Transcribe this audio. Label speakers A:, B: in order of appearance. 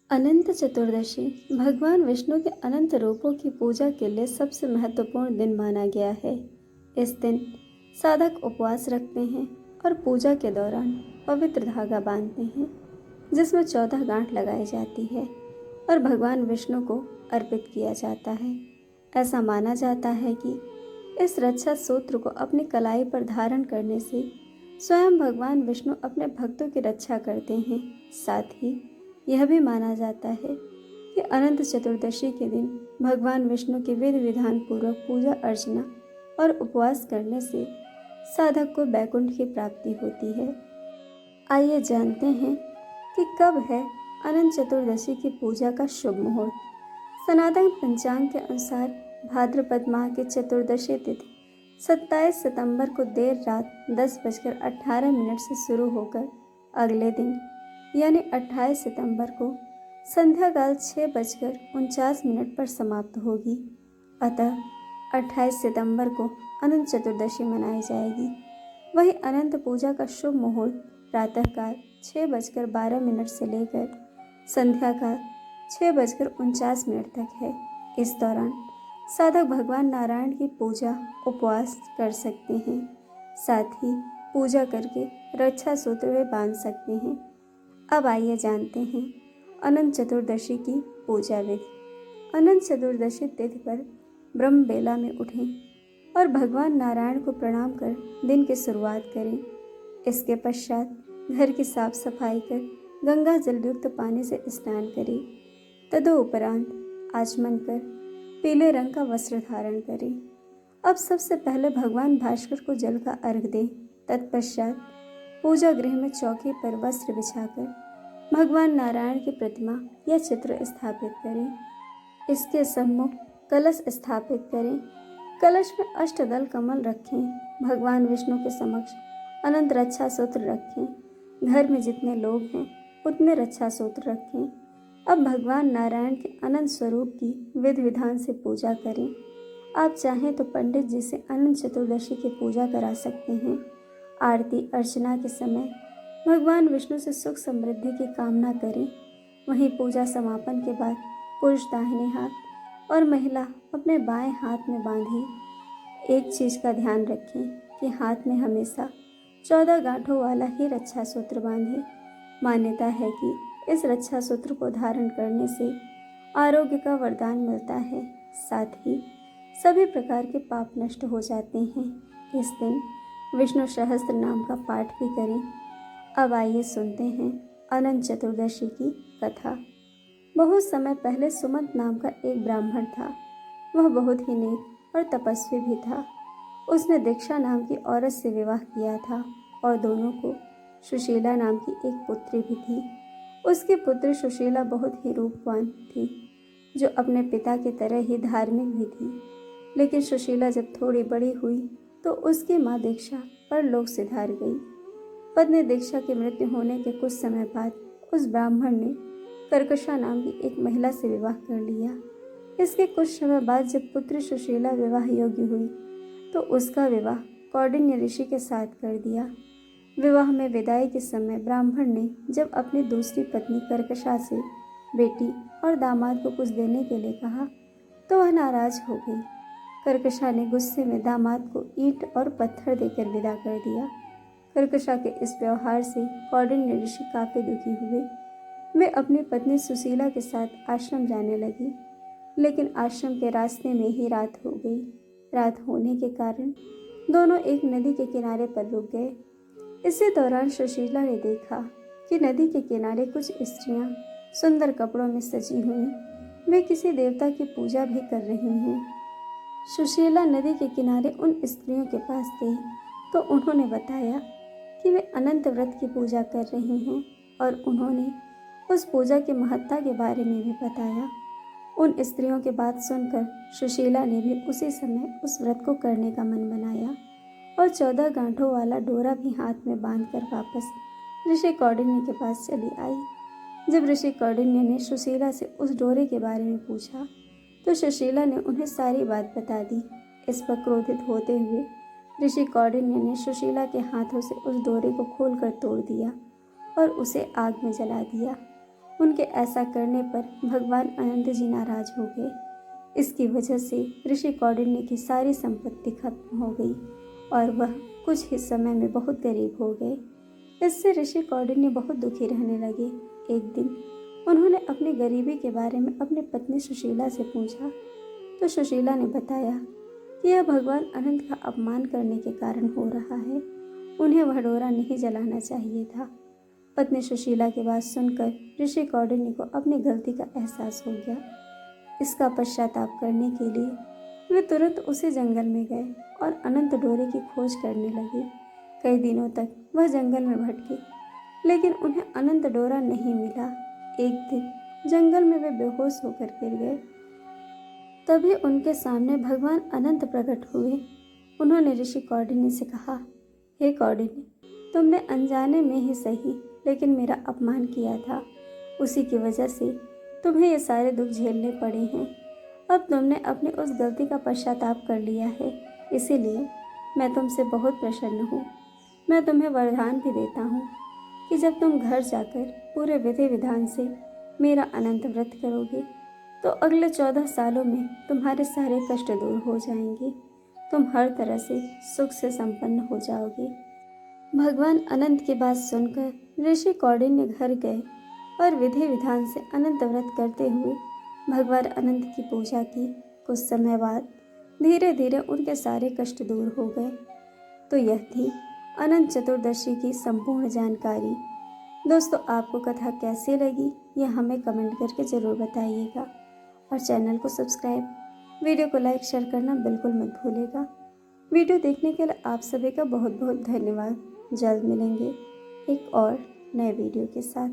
A: अनंत चतुर्दशी भगवान विष्णु के अनंत रूपों की पूजा के लिए सबसे महत्वपूर्ण दिन माना गया है। इस दिन साधक उपवास रखते हैं और पूजा के दौरान पवित्र धागा बांधते हैं, जिसमें 14 गांठ लगाई जाती है और भगवान विष्णु को अर्पित किया जाता है। ऐसा माना जाता है कि इस रक्षा सूत्र को अपनी कलाई पर धारण करने से स्वयं भगवान विष्णु अपने भक्तों की रक्षा करते हैं। साथ ही यह भी माना जाता है कि अनंत चतुर्दशी के दिन भगवान विष्णु के विधि विधान पूर्वक पूजा अर्चना और उपवास करने से साधक को वैकुंठ की प्राप्ति होती है। आइए जानते हैं कि कब है अनंत चतुर्दशी की पूजा का शुभ मुहूर्त। सनातन पंचांग के अनुसार भाद्रपद माह की चतुर्दशी तिथि 27 सितंबर को देर रात 10:18 से शुरू होकर अगले दिन यानी 28 सितंबर को संध्याकाल 6:49 पर समाप्त होगी। अतः 28 सितंबर को अनंत चतुर्दशी मनाई जाएगी। वहीं अनंत पूजा का शुभ मुहूर्त प्रातःकाल 6:12 से लेकर संध्याकाल 6:49 तक है। इस दौरान साधक भगवान नारायण की पूजा उपवास कर सकते हैं। साथ ही पूजा करके रक्षा सूत्र में बांध सकते हैं। अब आइए जानते हैं अनंत चतुर्दशी की पूजा विधि। अनंत चतुर्दशी तिथि पर ब्रह्म बेला में उठें और भगवान नारायण को प्रणाम कर दिन की शुरुआत करें। इसके पश्चात घर की साफ सफाई कर गंगा जल युक्त पानी से स्नान करें। तदुपरांत आचमन कर पीले रंग का वस्त्र धारण करें। अब सबसे पहले भगवान भास्कर को जल का अर्घ दें। तत्पश्चात पूजा गृह में चौकी पर वस्त्र बिछाकर भगवान नारायण की प्रतिमा या चित्र स्थापित करें। इसके सम्मुख कलश स्थापित करें। कलश में अष्टदल कमल रखें। भगवान विष्णु के समक्ष अनंत रक्षा सूत्र रखें। घर में जितने लोग हैं उतने रक्षा सूत्र रखें। अब भगवान नारायण के अनंत स्वरूप की विधि विधान से पूजा करें। आप चाहें तो पंडित जी से अनंत चतुर्दशी की पूजा करा सकते हैं। आरती अर्चना के समय भगवान विष्णु से सुख समृद्धि की कामना करें। वहीं पूजा समापन के बाद पुरुष दाहिने हाथ और महिला अपने बाएं हाथ में बांधी एक चीज का ध्यान रखें कि हाथ में हमेशा 14 गांठों वाला ही रक्षा सूत्र बांधें। मान्यता है कि इस रक्षा सूत्र को धारण करने से आरोग्य का वरदान मिलता है। साथ ही सभी प्रकार के पाप नष्ट हो जाते हैं। इस दिन विष्णु सहस्त्र नाम का पाठ भी करें। अब आइए सुनते हैं अनंत चतुर्दशी की कथा। बहुत समय पहले सुमंत नाम का एक ब्राह्मण था। वह बहुत ही नेक और तपस्वी भी था। उसने दीक्षा नाम की औरत से विवाह किया था और दोनों को सुशीला नाम की एक पुत्री भी थी। उसकी पुत्री सुशीला बहुत ही रूपवान थी, जो अपने पिता की तरह ही धार्मिक भी थी। लेकिन सुशीला जब थोड़ी बड़ी हुई तो उसकी माँ दीक्षा परलोक सिधार गई। पत्नी दीक्षा की मृत्यु होने के कुछ समय बाद उस ब्राह्मण ने कर्कशा नाम की एक महिला से विवाह कर लिया। इसके कुछ समय बाद जब पुत्री सुशीला विवाह योग्य हुई तो उसका विवाह कौंडिन्य ऋषि के साथ कर दिया। विवाह में विदाई के समय ब्राह्मण ने जब अपनी दूसरी पत्नी कर्कशा से बेटी और दामाद को कुछ देने के लिए कहा तो वह नाराज हो गई। कर्कशा ने गुस्से में दामाद को ईंट और पत्थर देकर विदा कर दिया। कर्कशा के इस व्यवहार से कौंडिन्य ऋषि काफी दुखी हुए। वे अपनी पत्नी सुशीला के साथ आश्रम जाने लगी, लेकिन आश्रम के रास्ते में ही रात हो गई। रात होने के कारण दोनों एक नदी के किनारे पर रुक गए। इसी दौरान सुशीला ने देखा कि नदी के किनारे कुछ स्त्रियां सुंदर कपड़ों में सजी हुई वे किसी देवता की पूजा भी कर रही हैं। सुशीला नदी के किनारे उन स्त्रियों के पास गई तो उन्होंने बताया कि वे अनंत व्रत की पूजा कर रही हैं और उन्होंने उस पूजा की महत्ता के बारे में भी बताया। उन स्त्रियों की बात सुनकर सुशीला ने भी उसी समय उस व्रत को करने का मन बनाया और 14 गांठों वाला डोरा भी हाथ में बांधकर वापस ऋषि कौंडिन्य के पास चली आई। जब ऋषि कौंडिन्य ने सुशीला से उस डोरे के बारे में पूछा तो सुशीला ने उन्हें सारी बात बता दी। इस पर क्रोधित होते हुए ऋषि कौंडिन्य ने सुशीला के हाथों से उस डोरे को खोलकर तोड़ दिया और उसे आग में जला दिया। उनके ऐसा करने पर भगवान अनंत जी नाराज हो गए। इसकी वजह से ऋषि कौंडिन्य की सारी संपत्ति खत्म हो गई और वह कुछ ही समय में बहुत गरीब हो गए। इससे ऋषि कौंडिन्य बहुत दुखी रहने लगे। एक दिन उन्होंने अपनी गरीबी के बारे में अपनी पत्नी सुशीला से पूछा, तो सुशीला ने बताया कि यह भगवान अनंत का अपमान करने के कारण हो रहा है। उन्हें वह डोरा नहीं जलाना चाहिए था। पत्नी सुशीला की बात सुनकर ऋषि कौंडिन्य को अपनी गलती का एहसास हो गया। इसका पश्चाताप करने के लिए वे तुरंत उसी जंगल में गए और अनंत डोरे की खोज करने लगे। कई दिनों तक वह जंगल में भटके, लेकिन उन्हें अनंत डोरा नहीं मिला। एक दिन जंगल में वे बेहोश होकर गिर गए। तभी उनके सामने भगवान अनंत प्रकट हुए। उन्होंने ऋषि कौंडिन्य से कहा, हे कौंडिन्य, तुमने अनजाने में ही सही लेकिन मेरा अपमान किया था। उसी की वजह से तुम्हें ये सारे दुख झेलने पड़े हैं। अब तुमने अपनी उस गलती का पश्चाताप कर लिया है, इसीलिए मैं तुमसे बहुत प्रसन्न हूँ। मैं तुम्हें वरदान भी देता हूँ कि जब तुम घर जाकर पूरे विधि विधान से मेरा अनंत व्रत करोगे तो अगले 14 सालों में तुम्हारे सारे कष्ट दूर हो जाएंगे। तुम हर तरह से सुख से संपन्न हो जाओगे। भगवान अनंत की बात सुनकर ऋषि कौंडिन्य घर गए और विधि विधान से अनंत व्रत करते हुए भगवान अनंत की पूजा की। कुछ समय बाद धीरे धीरे उनके सारे कष्ट दूर हो गए। तो यह थी अनंत चतुर्दशी की संपूर्ण जानकारी। दोस्तों, आपको कथा कैसी लगी यह हमें कमेंट करके ज़रूर बताइएगा और चैनल को सब्सक्राइब, वीडियो को लाइक शेयर करना बिल्कुल मत भूलिएगा। वीडियो देखने के लिए आप सभी का बहुत बहुत धन्यवाद। जल्द मिलेंगे एक और नए वीडियो के साथ।